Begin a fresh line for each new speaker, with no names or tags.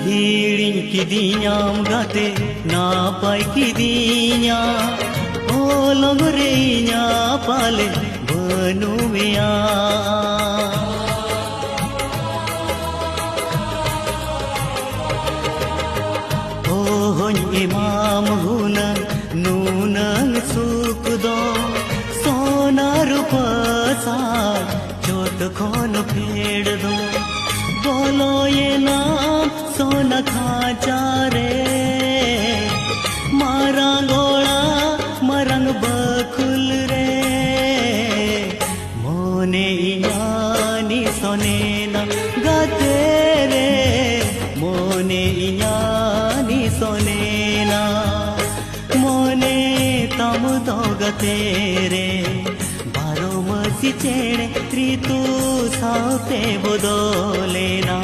हिड़िंग किदियाम गाते नापाय किदिया ओलंग रे इñा पाले बनुमिया ओहन इमाम हुनंग नूनंग सुख दो सोना रूपा सार चोट खोन फेड़ दो बोलो ये नाम सोना खाचा रे मारा गोड़ा मरंग बकुल रे मोने इयानी सोने ना गाते रे मोने इयानी सोने ना मोने तम तो गते रे बारो मसी चेड़े ऋतु साथे बदलेना